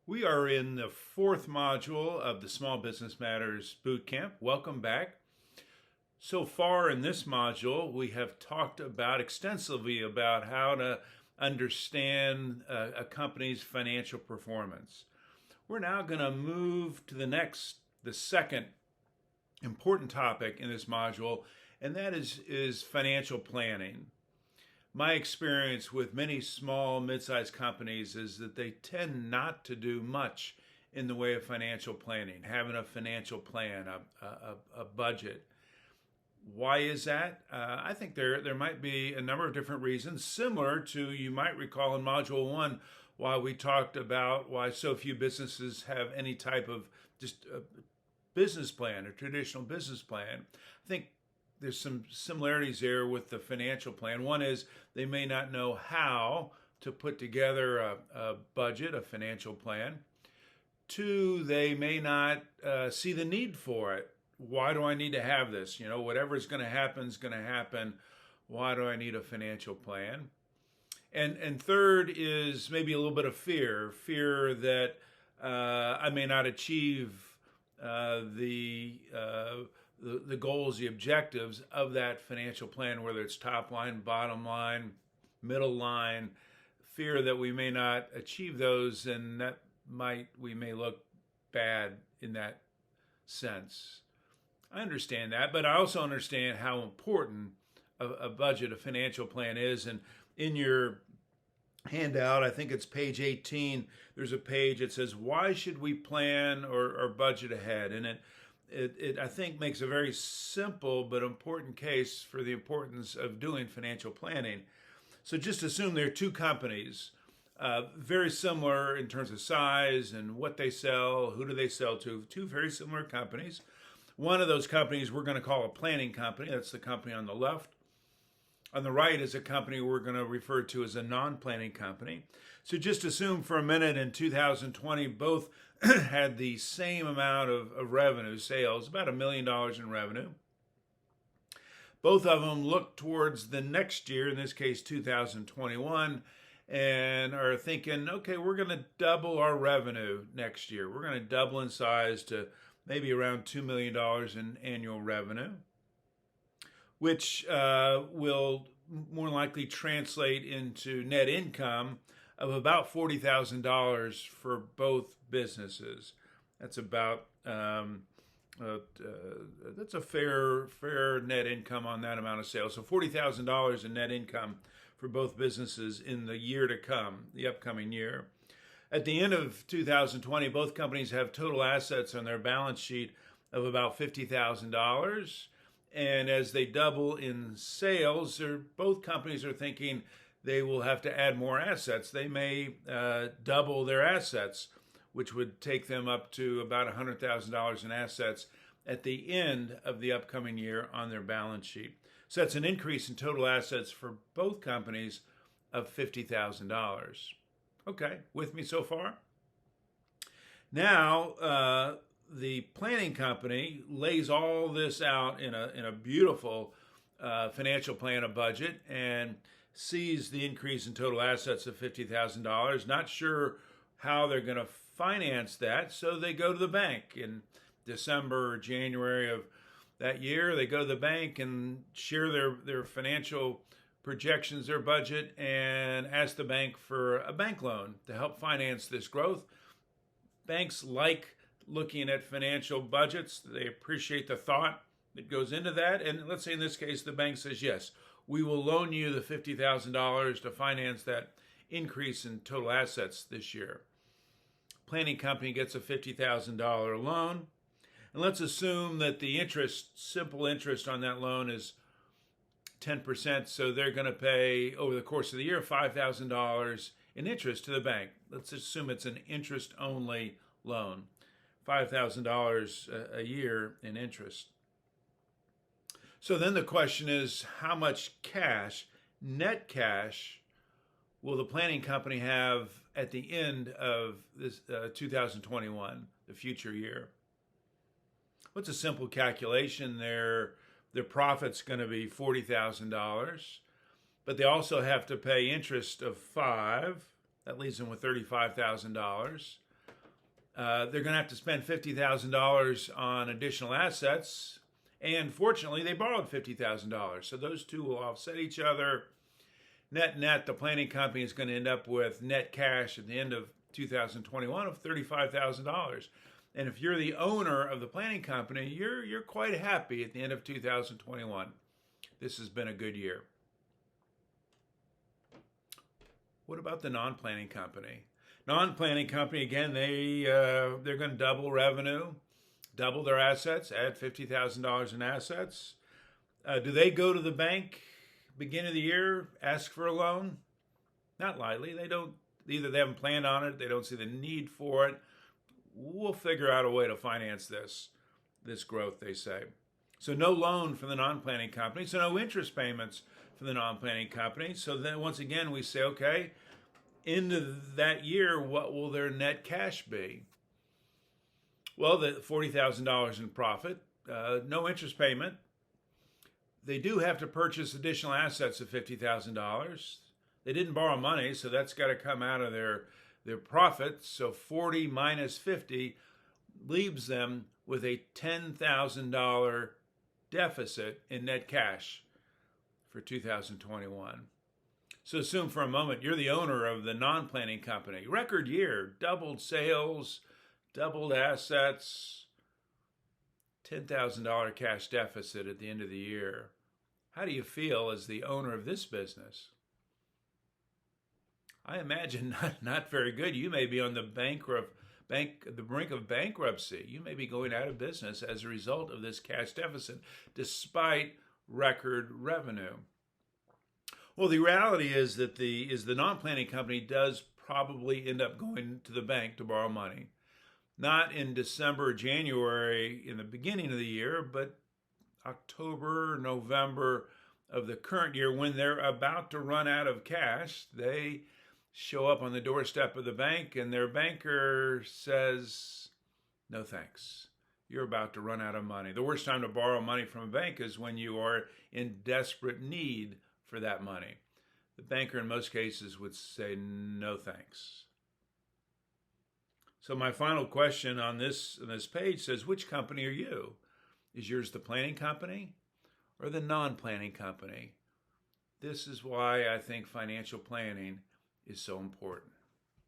We are in the fourth module of the Small Business Matters Bootcamp. Welcome back. So far in this module, we have talked extensively about how to understand a company's financial performance. We're now going to move to the second important topic in this module, and that is financial planning. My experience with many small, mid-sized companies is that they tend not to do much in the way of financial planning, having a financial plan, a budget. Why is that? I think there might be a number of different reasons, similar to, you might recall in Module 1, why we talked about why so few businesses have any type of just a business plan, a traditional business plan. I think there's some similarities there with the financial plan. One is they may not know how to put together a budget, a financial plan. Two, they may not see the need for it. Why do I need to have this? Whatever is going to happen is going to happen. Why do I need a financial plan? And third is maybe a little bit of fear that I may not achieve the goals, the objectives of that financial plan, whether it's top line, bottom line, middle line, fear that we may not achieve those, and we may look bad in that sense. I understand that, but I also understand how important a budget, a financial plan is. And in your handout, I think it's page 18, there's a page that says, why should we plan or budget ahead? And it I think makes a very simple but important case for the importance of doing financial planning. So just assume there are two companies, very similar in terms of size and what they sell, who do they sell to, two very similar companies. One of those companies we're going to call a planning company. That's the company on the left. On the right is a company we're going to refer to as a non-planning company. So just assume for a minute in 2020, both had the same amount of revenue, sales, about $1 million in revenue. Both of them look towards the next year, in this case 2021, and are thinking, okay, we're going to double our revenue next year. We're going to double in size to maybe around $2 million in annual revenue, which will more likely translate into net income of about $40,000 for both businesses. That's about that's a fair net income on that amount of sales. So $40,000 in net income for both businesses in the year to come, the upcoming year. At the end of 2020, both companies have total assets on their balance sheet of about $50,000. And as they double in sales, both companies are thinking they will have to add more assets. They may double their assets, which would take them up to about $100,000 in assets at the end of the upcoming year on their balance sheet. So that's an increase in total assets for both companies of $50,000. Okay, with me so far? Now, the planning company lays all this out in a beautiful financial plan, a budget, and sees the increase in total assets of $50,000. Not sure how they're going to finance that, so they go to the bank in December or January of that year. They go to the bank and share their financial projections, their budget, and ask the bank for a bank loan to help finance this growth. Banks like looking at financial budgets. They appreciate the thought that goes into that. And let's say in this case, the bank says, yes, we will loan you the $50,000 to finance that increase in total assets this year. Planning company gets a $50,000 loan. And let's assume that the simple interest on that loan is 10%. So they're going to pay over the course of the year $5,000 in interest to the bank. Let's assume it's an interest-only loan. $5,000 a year in interest. So then the question is, how much cash, net cash, will the planning company have at the end of this 2021, the future year? What's a simple calculation? Their profit's going to be $40,000, but they also have to pay interest of $5,000. That leaves them with $35,000. They're going to have to spend $50,000 on additional assets. And fortunately, they borrowed $50,000. So those two will offset each other. Net, the planning company is going to end up with net cash at the end of 2021 of $35,000. And if you're the owner of the planning company, you're quite happy at the end of 2021. This has been a good year. What about the non-planning company? Non-planning company, again, they're going to double revenue, double their assets, add $50,000 in assets. Do they go to the bank beginning of the year, ask for a loan? Not likely. Either they haven't planned on it, they don't see the need for it. We'll figure out a way to finance this growth, they say. So no loan for the non-planning company, so no interest payments for the non-planning company. So then once again, we say, okay, into that year, what will their net cash be? Well, the $40,000 in profit, no interest payment. They do have to purchase additional assets of $50,000. They didn't borrow money, so that's got to come out of their profit. So 40 minus 50 leaves them with a $10,000 deficit in net cash for 2021. So assume for a moment you're the owner of the non-planning company. Record year, doubled sales, doubled assets, $10,000 cash deficit at the end of the year. How do you feel as the owner of this business? I imagine not very good. You may be on the brink of bankruptcy. You may be going out of business as a result of this cash deficit, despite record revenue. Well, the reality is that the non-planning company does probably end up going to the bank to borrow money. Not in December or January in the beginning of the year, but October, November of the current year, when they're about to run out of cash. They show up on the doorstep of the bank and their banker says, no thanks. You're about to run out of money. The worst time to borrow money from a bank is when you are in desperate need for that money. The banker in most cases would say, no thanks. So my final question on this page says, which company are you? Is yours the planning company or the non-planning company? This is why I think financial planning is so important.